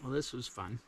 Well, this was fun.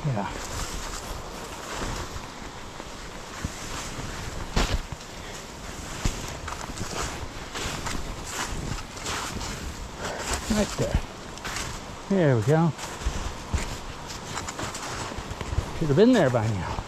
Yeah. Right there. There we go. Should have been there by now.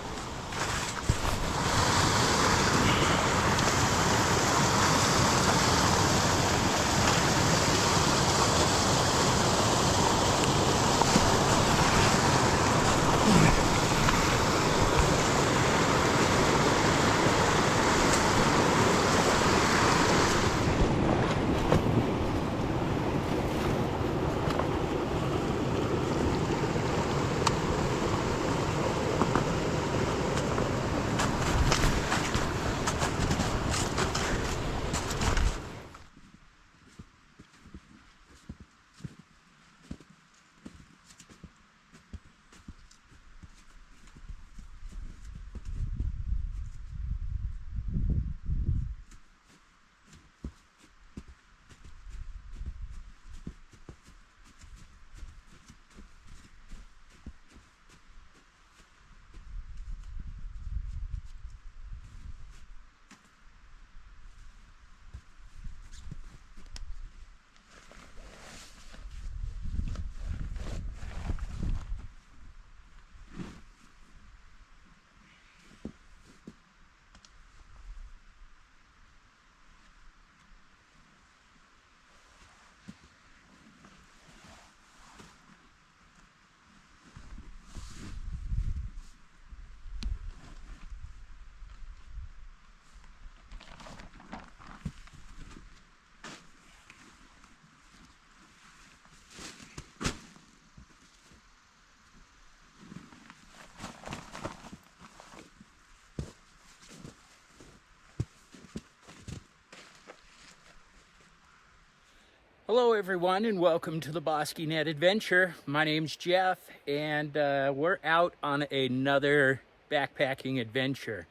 Hello everyone and welcome to the BosqueeNet Adventure. My name's Jeff and we're out on another backpacking adventure.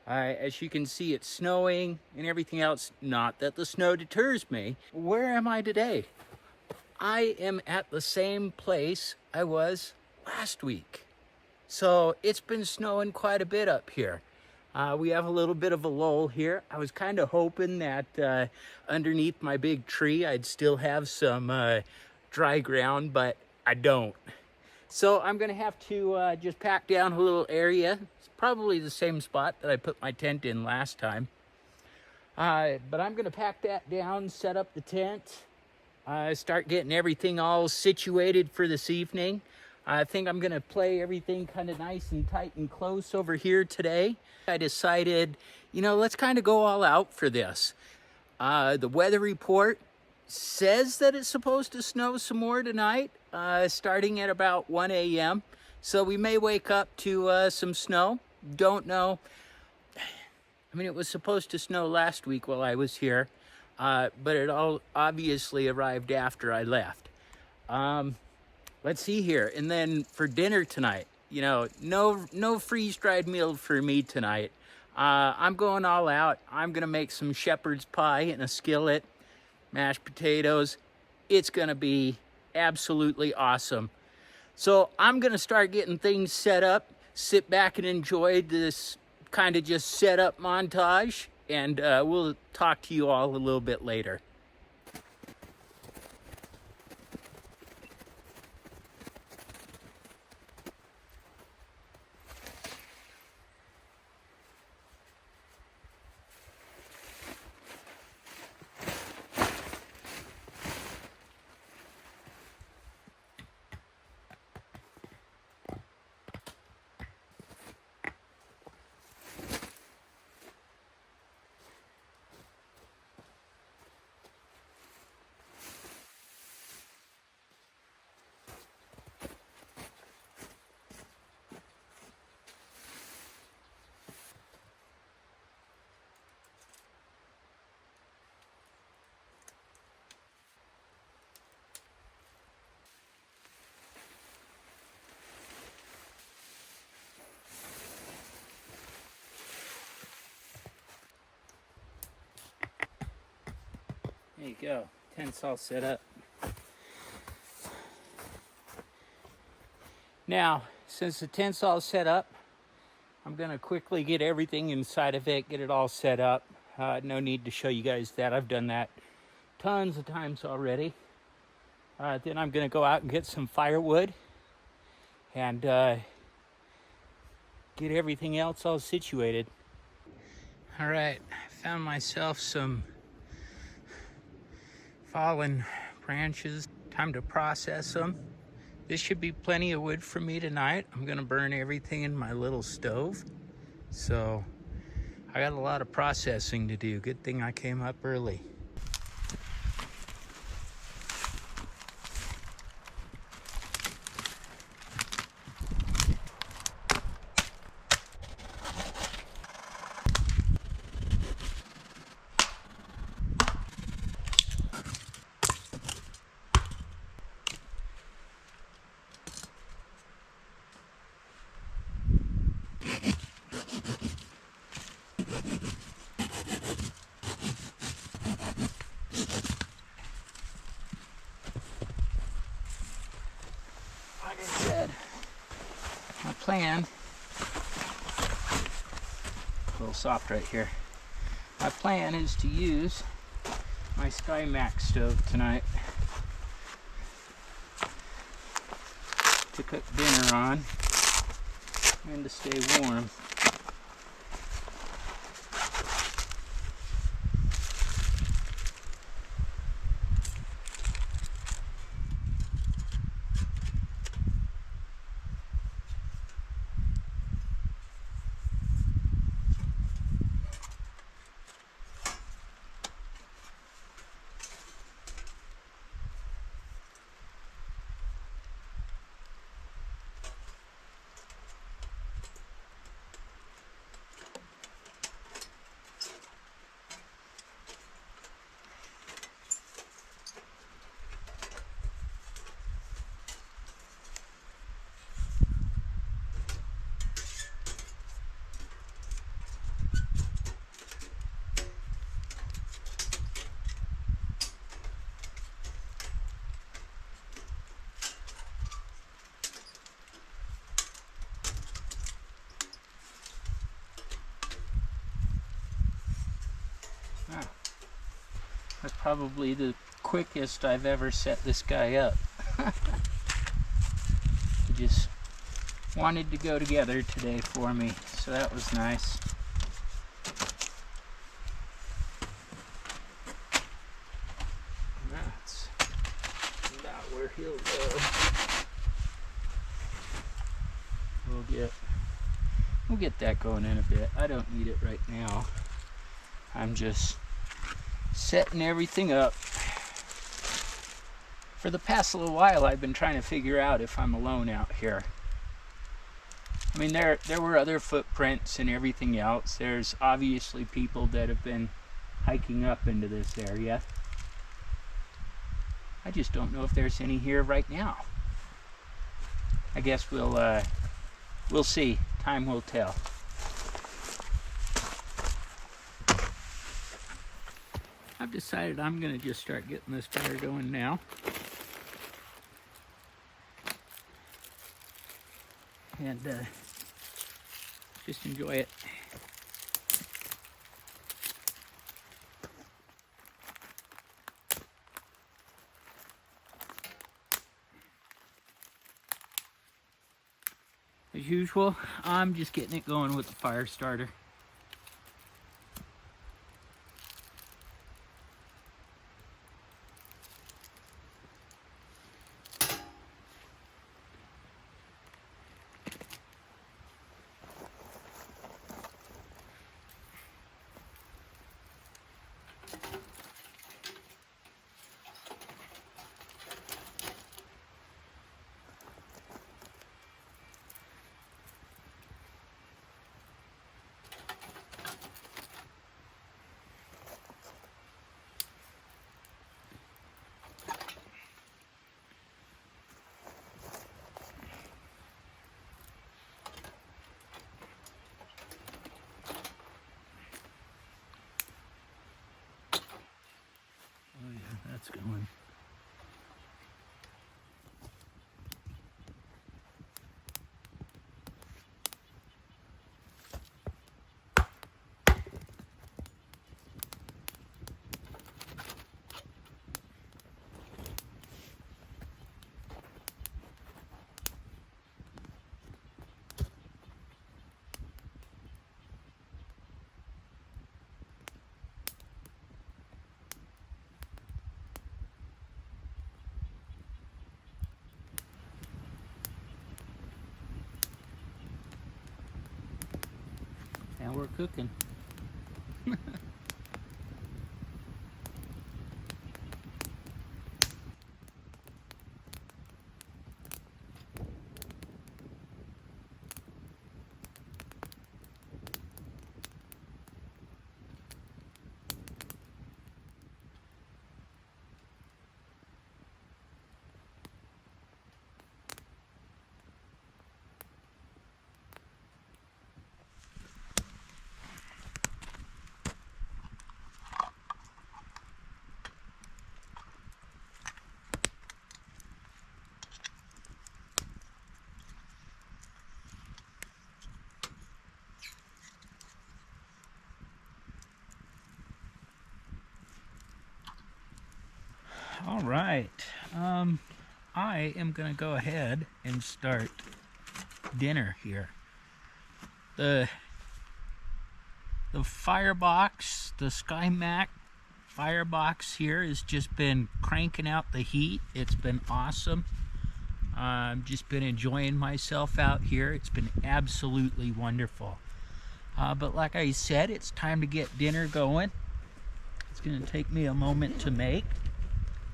As you can see, it's snowing and everything else. Not that the snow deters me. Where am I today? I am at the same place I was last week. So it's been snowing quite a bit up here. We have a little bit of a lull here. I was kind of hoping that underneath my big tree I'd still have some dry ground, but I don't. So I'm gonna have to just pack down a little area. It's probably the same spot that I put my tent in last time. But I'm gonna pack that down, set up the tent, start getting everything all situated for this evening. I think I'm gonna play everything kind of nice and tight and close over here today. I decided, let's kind of go all out for this. The weather report says that it's supposed to snow some more tonight, starting at about 1 a.m. So we may wake up to some snow. Don't know. I mean, it was supposed to snow last week while I was here, but it all obviously arrived after I left. Let's see here. And then for dinner tonight, no freeze-dried meal for me tonight. I'm going all out. I'm gonna make some shepherd's pie in a skillet, mashed potatoes. It's gonna be absolutely awesome. So I'm gonna start getting things set up. sit back and enjoy this kind of just setup montage, and we'll talk to you all a little bit later. There you go, tent's all set up. Now, since the tent's all set up, I'm gonna quickly get everything inside of it, get it all set up. No need to show you guys that, I've done that tons of times already. Then I'm gonna go out and get some firewood and get everything else all situated. All right, I found myself some fallen branches. Time to process them. This should be plenty of wood for me tonight. I'm gonna burn everything in my little stove. So I got a lot of processing to do. Good thing I came up early. Like I said, my plan, a little soft right here. My plan is to use my Sky Max stove tonight to cook dinner on and to stay warm. That's probably the quickest I've ever set this guy up. He just wanted to go together today for me, so that was nice. That's about where he'll go. We'll get that going in a bit. I don't need it right now. I'm just setting everything up. For the past little while, I've been trying to figure out if I'm alone out here. I mean, there were other footprints and everything else. There's obviously people that have been hiking up into this area. I just don't know if there's any here right now. I guess we'll see. Time will tell. I've decided I'm going to just start getting this fire going now. And Just enjoy it. As usual, I'm just getting it going with the fire starter. That's going. Now we're cooking. All right, I am gonna go ahead and start dinner here. The firebox, the SkyMac firebox here has just been cranking out the heat. It's been awesome. I've just been enjoying myself out here. It's been absolutely wonderful. But like I said, it's time to get dinner going. It's gonna take me a moment to make.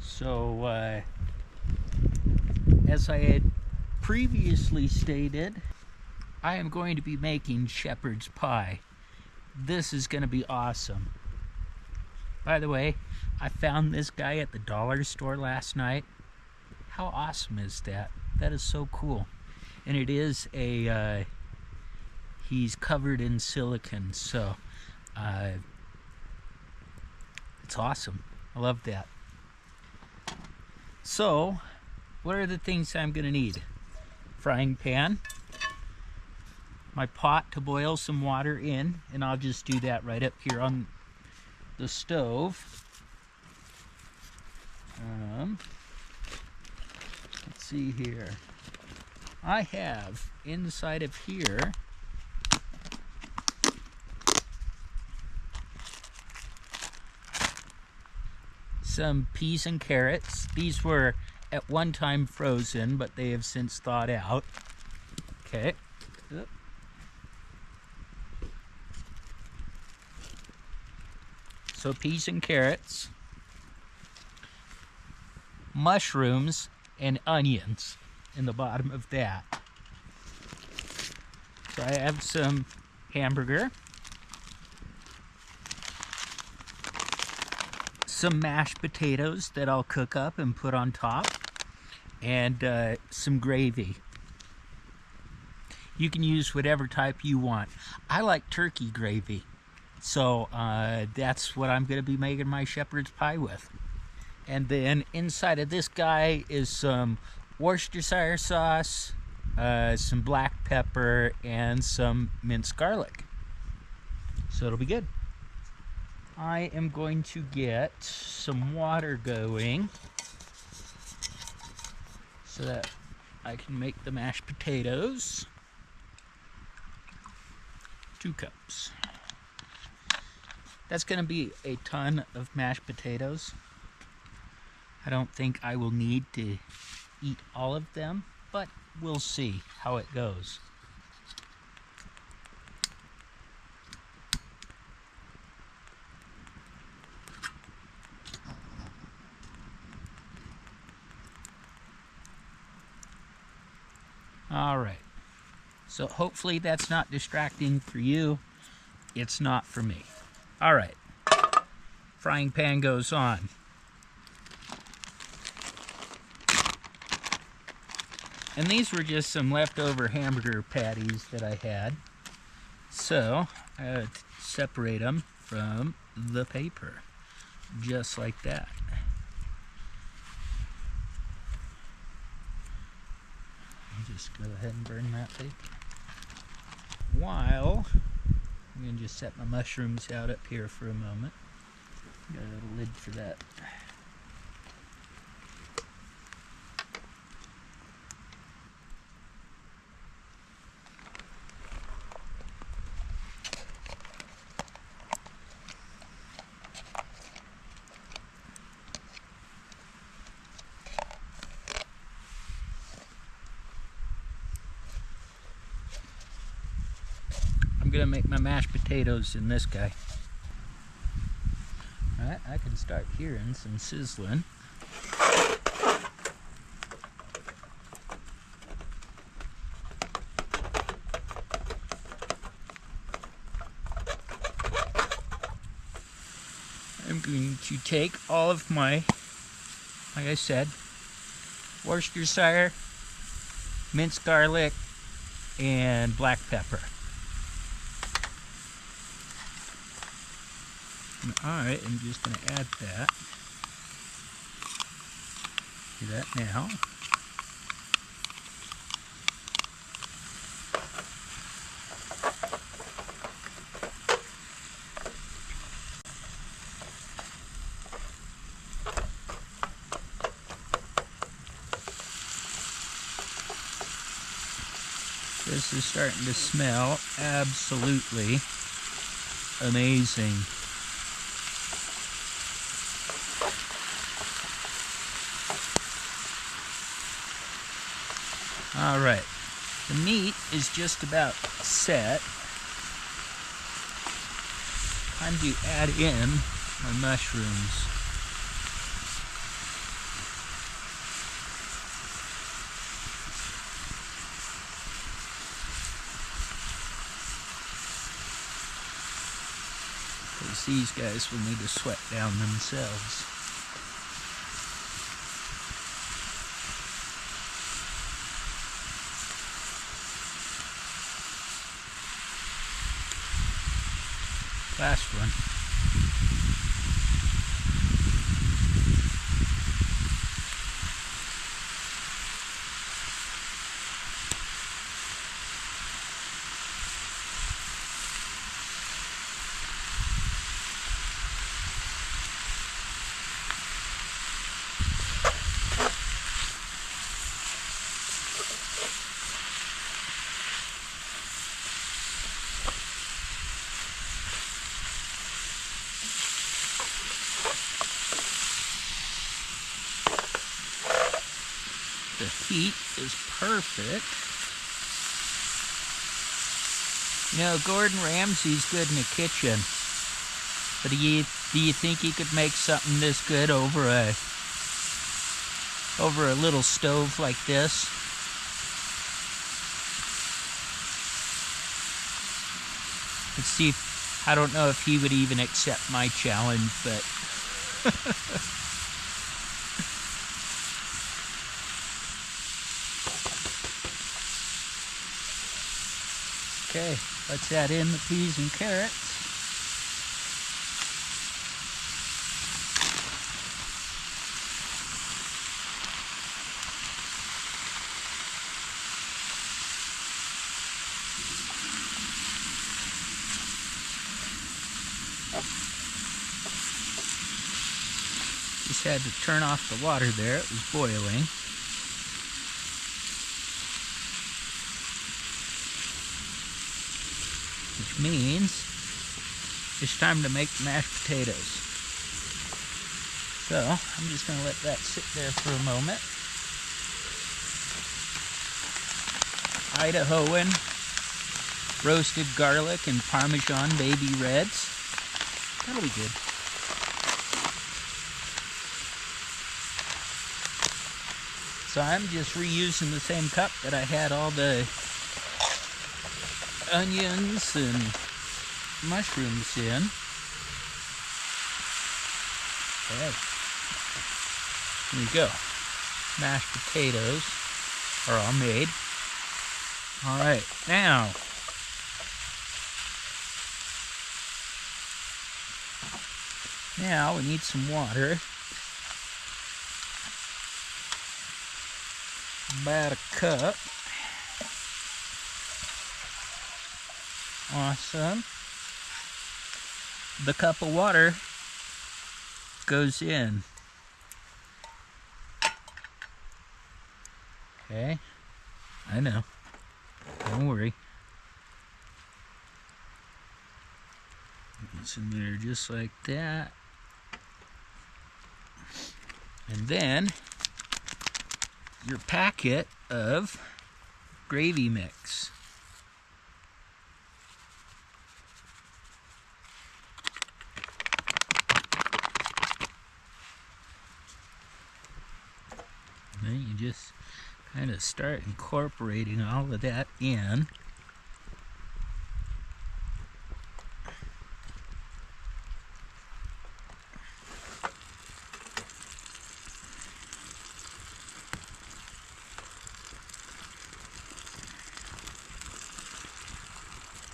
So, as I had previously stated, I am going to be making shepherd's pie. This is going to be awesome. By the way, I found this guy at the dollar store last night. How awesome is that? That is so cool. And it is a, he's covered in silicone, so it's awesome. I love that. So, what are the things I'm going to need? Frying pan, my pot to boil some water in, and I'll just do that right up here on the stove. Let's see here. I have inside of here some peas and carrots. These were at one time frozen, but they have since thawed out. Okay. So peas and carrots, mushrooms, and onions in the bottom of that. So I have some hamburger, some mashed potatoes that I'll cook up and put on top, and some gravy. You can use whatever type you want. I like turkey gravy, so that's what I'm going to be making my shepherd's pie with. And then inside of this guy is some Worcestershire sauce, some black pepper, and some minced garlic. So it'll be good. I am going to get some water going so that I can make the mashed potatoes. 2 cups. That's going to be a ton of mashed potatoes. I don't think I will need to eat all of them, but we'll see how it goes. All right. So hopefully that's not distracting for you. It's not for me. All right. Frying pan goes on. And these were just some leftover hamburger patties that I had. So I had to separate them from the paper, just like that. I'll just go ahead and burn that paper. While I'm going to just set my mushrooms out up here for a moment. Got a little lid for that. I'm gonna make my mashed potatoes in this guy. Alright, I can start hearing some sizzling. I'm going to take all of my, like I said, Worcestershire, minced garlic, and black pepper. Alright, I'm just going to add that to that now. This is starting to smell absolutely amazing. All right, the meat is just about set. Time to add in my mushrooms. Because these guys will need to sweat down themselves. Last one. The heat is perfect. You know, Gordon Ramsay's good in the kitchen, but do you think he could make something this good over a little stove like this? Let's see. I don't know if he would even accept my challenge, but okay, let's add in the peas and carrots. just had to turn off the water there. It was boiling. Which means it's time to make the mashed potatoes. So I'm just going to let that sit there for a moment. Idahoan roasted garlic and Parmesan baby reds. That'll be good. So I'm just reusing the same cup that I had all the onions and mushrooms in. Okay. Here we go. Mashed potatoes are all made. All right, now we need some water. About a cup. Awesome. The cup of water goes in. Okay, I know. Don't worry. It's in there just like that. And then your packet of gravy mix. And then you just kind of start incorporating all of that in.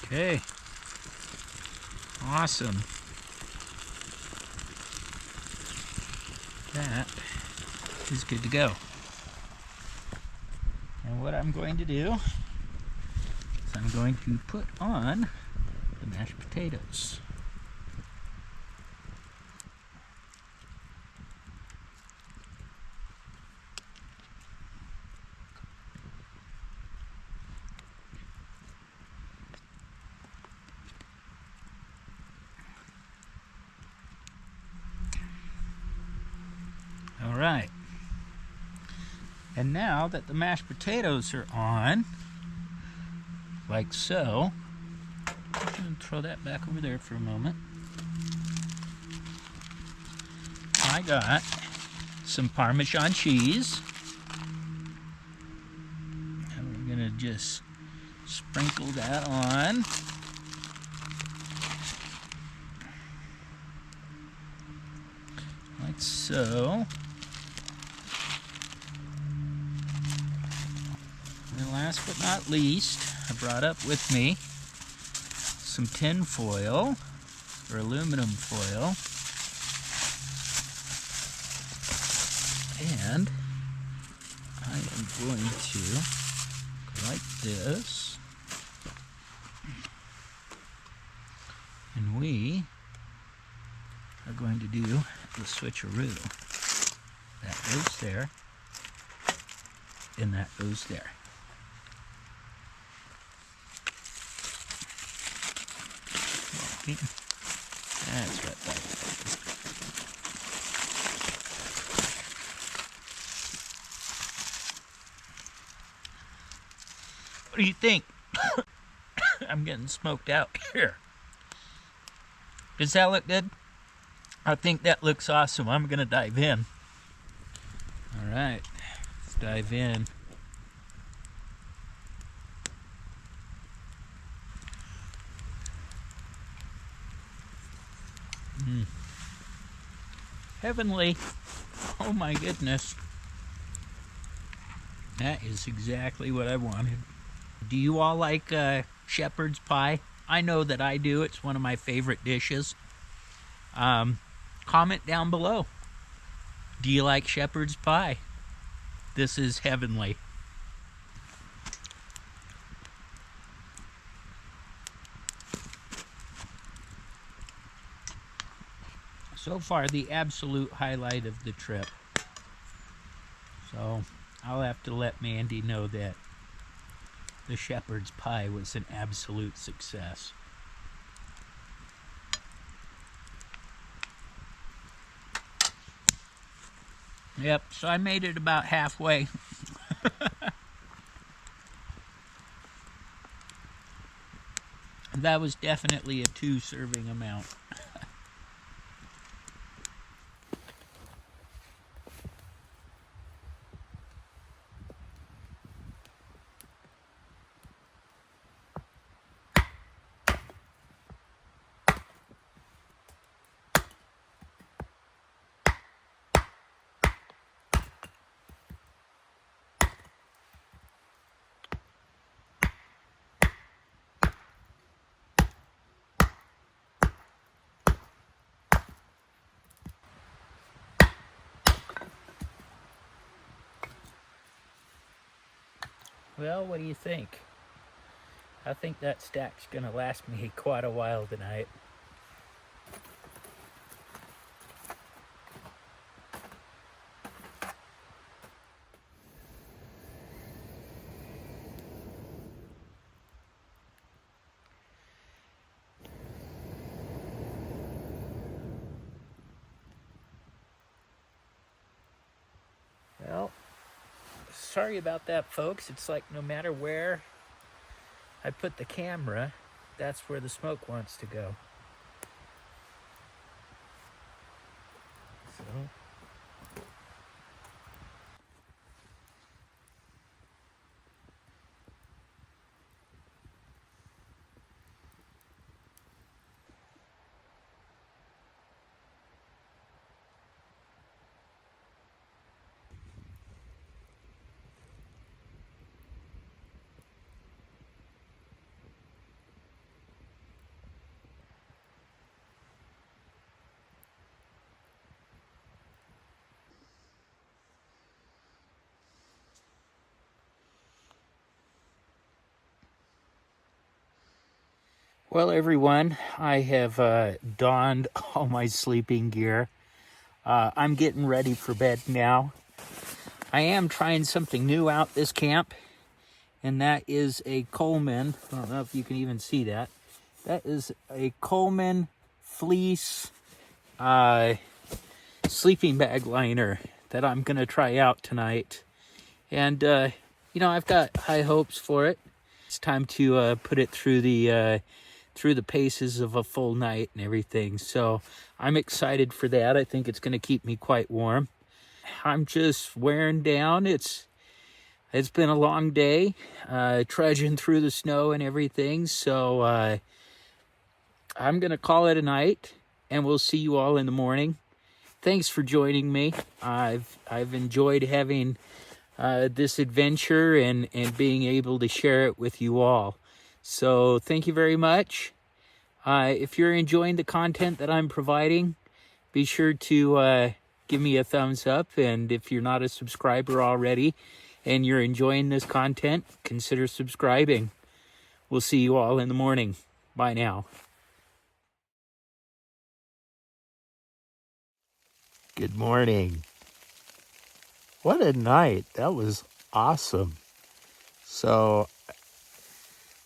Okay, awesome. That is good to go. And what I'm going to do is I'm going to put on the mashed potatoes. All right. And now that the mashed potatoes are on, like so, I'm going to throw that back over there for a moment. I got some Parmesan cheese. And we're going to just sprinkle that on. Like so. And last but not least, I brought up with me some tin foil or aluminum foil. And I am going to go like this. And we are going to do the switcheroo. That goes there, and that goes there. That's right back. What do you think? I'm getting smoked out here. Does that look good? I think that looks awesome. I'm gonna dive in. All right, let's dive in. Heavenly. Oh my goodness. That is exactly what I wanted. Do you all like shepherd's pie? I know that I do. It's one of my favorite dishes. Comment down below. Do you like shepherd's pie? This is heavenly. So far, the absolute highlight of the trip. So I'll have to let Mandy know that the shepherd's pie was an absolute success. Yep, so I made it about halfway. That was definitely a 2-serving amount. Well, what do you think? I think that stack's gonna last me quite a while tonight. Well, sorry about that, folks. It's like no matter where I put the camera, that's where the smoke wants to go. So well, everyone, I have donned all my sleeping gear. I'm getting ready for bed now. I am trying something new out this camp, and that is a Coleman. I don't know if you can even see that. That is a Coleman fleece sleeping bag liner that I'm going to try out tonight. And, I've got high hopes for it. It's time to put it through the paces of a full night and everything. So I'm excited for that. I think it's going to keep me quite warm. I'm just wearing down. It's been a long day, trudging through the snow and everything. So I'm going to call it a night, and we'll see you all in the morning. Thanks for joining me. I've enjoyed having this adventure and being able to share it with you all. So thank you very much. If you're enjoying the content that I'm providing, be sure to give me a thumbs up. And if you're not a subscriber already and you're enjoying this content, consider subscribing. We'll see you all in the morning. Bye now. Good morning. What a night. That was awesome. So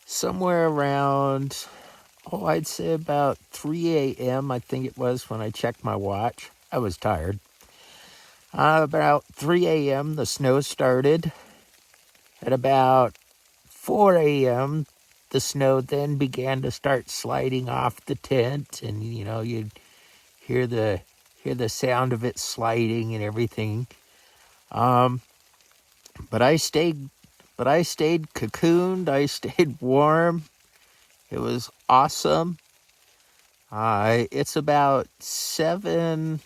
somewhere around, I'd say about 3 a.m., I think it was when I checked my watch. I was tired. About 3 a.m., the snow started. At about 4 a.m., the snow then began to start sliding off the tent, and you'd hear the sound of it sliding and everything. But I stayed cocooned. I stayed warm. It was awesome. It's about 7.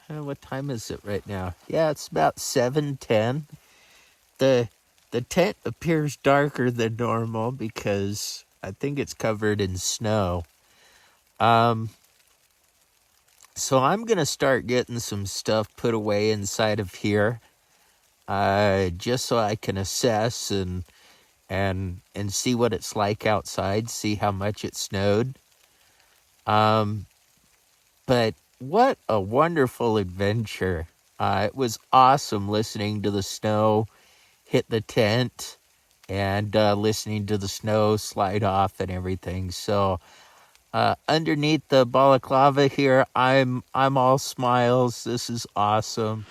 What time is it right now? Yeah, it's about 7:10. The tent appears darker than normal because I think it's covered in snow. So I'm gonna start getting some stuff put away inside of here, just so I can assess and see what it's like outside, see how much it snowed. But what a wonderful adventure. It was awesome listening to the snow hit the tent and listening to the snow slide off and everything. So underneath the balaclava here, I'm all smiles. This is awesome.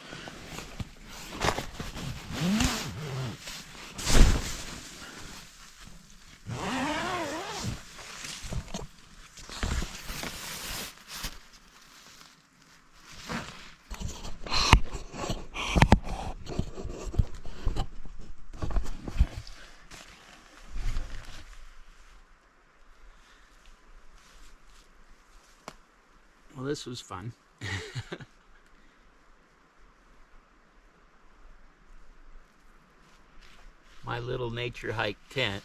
Well, this was fun. My little nature hike tent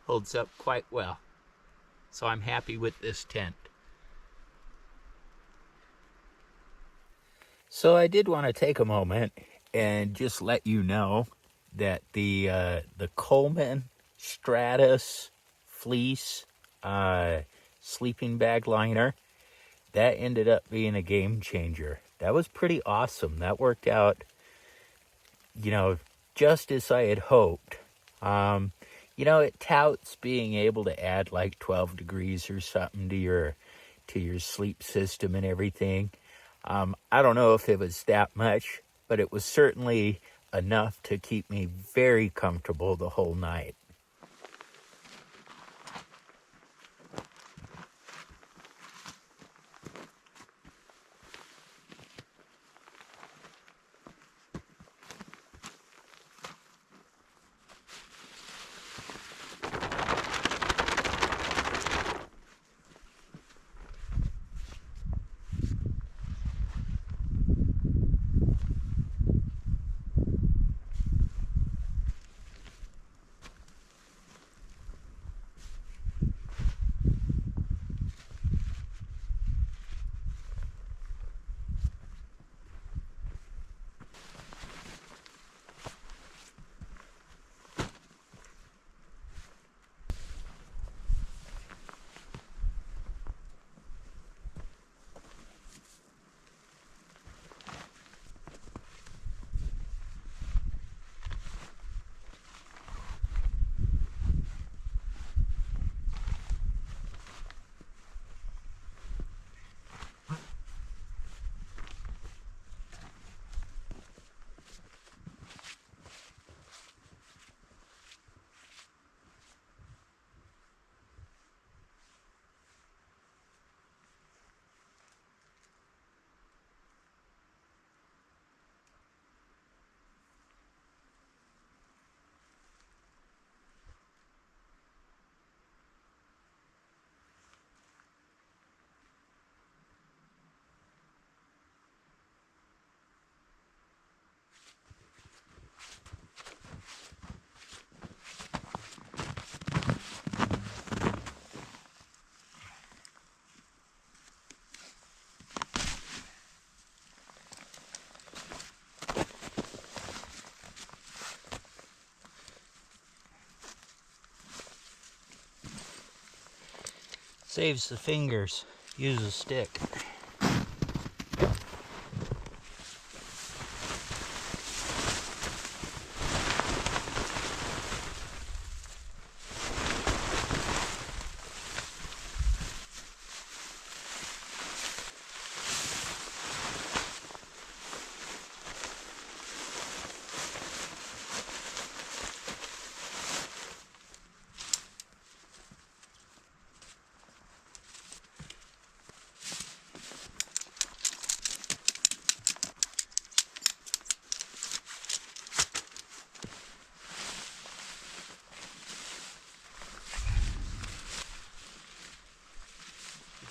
holds up quite well. So I'm happy with this tent. So I did want to take a moment and just let you know that the Coleman Stratus Fleece sleeping bag liner, that ended up being a game changer. That was pretty awesome. That worked out, just as I had hoped. It touts being able to add like 12 degrees or something to your sleep system and everything. I don't know if it was that much, but it was certainly enough to keep me very comfortable the whole night. Saves the fingers. Use a stick.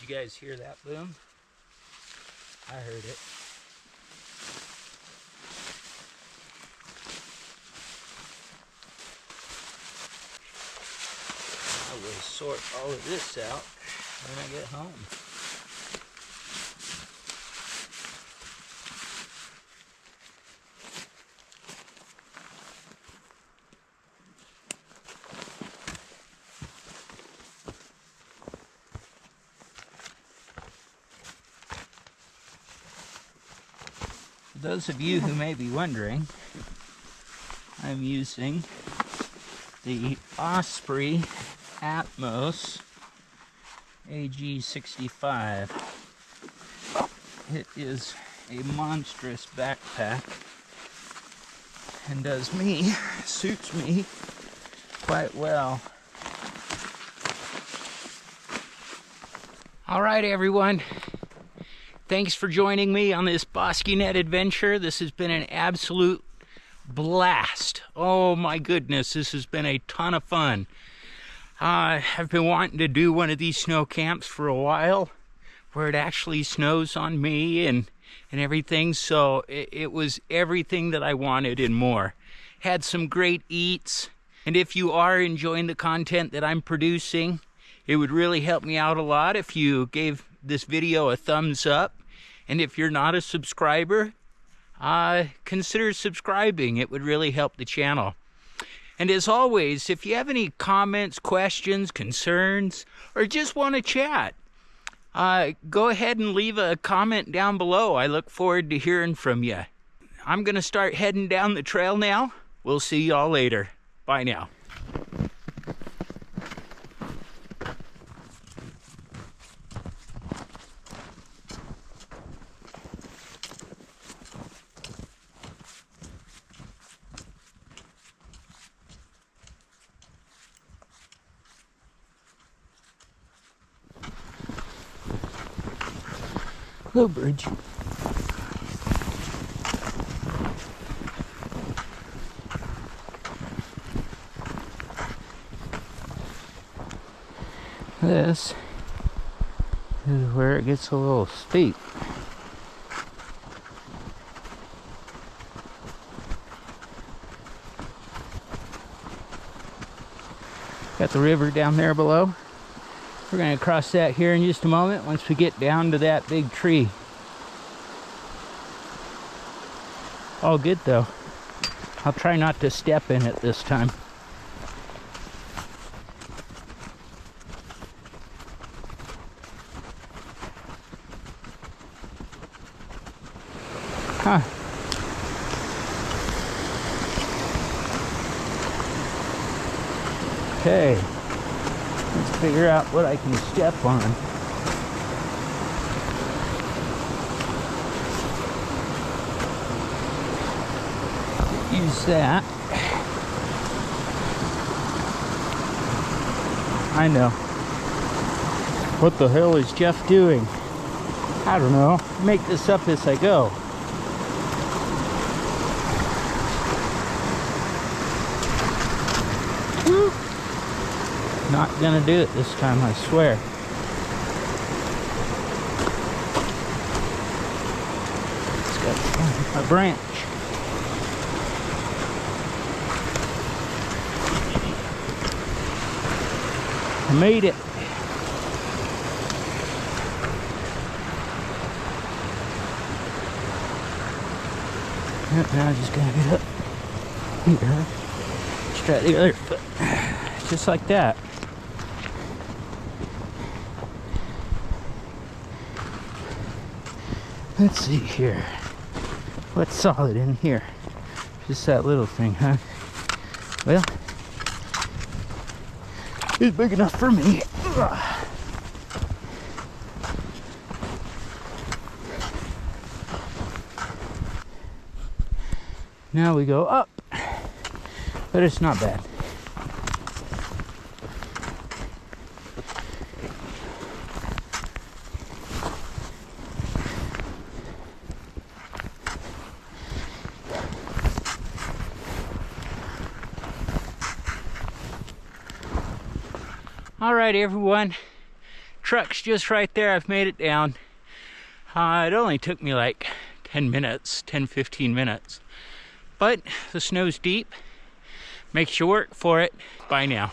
Did you guys hear that boom? I heard it. I will sort all of this out when I get home. those of you who may be wondering, I'm using the Osprey Atmos AG65. It is a monstrous backpack and suits me quite well. All right, everyone. Thanks for joining me on this BosqueeNet adventure. This has been an absolute blast. Oh my goodness, this has been a ton of fun. I've been wanting to do one of these snow camps for a while, where it actually snows on me and everything. So it was everything that I wanted and more. Had some great eats. And if you are enjoying the content that I'm producing, it would really help me out a lot if you gave this video a thumbs up. And if you're not a subscriber, consider subscribing. It would really help the channel. And as always, if you have any comments, questions, concerns, or just want to chat, go ahead and leave a comment down below. I look forward to hearing from you. I'm going to start heading down the trail now. We'll see y'all later. Bye now. Hello, bridge. This is where it gets a little steep. Got the river down there below. We're going to cross that here in just a moment once we get down to that big tree. All good though. I'll try not to step in it this time. Huh. Okay. Let's figure out what I can step on. Use that. I know. What the hell is Jeff doing? I don't know. Make this up as I go. Not gonna do it this time, I swear. It's got a branch. I made it. Now I just gotta get up here. Let's try the other foot. Just like that. Let's see here. What's solid in here? Just that little thing, huh? Well, it's big enough for me. Now we go up, but it's not bad. All right, everyone. Truck's just right there. I've made it down. It only took me like 10 minutes, 10-15 minutes. But the snow's deep. Makes you work for it. Bye now.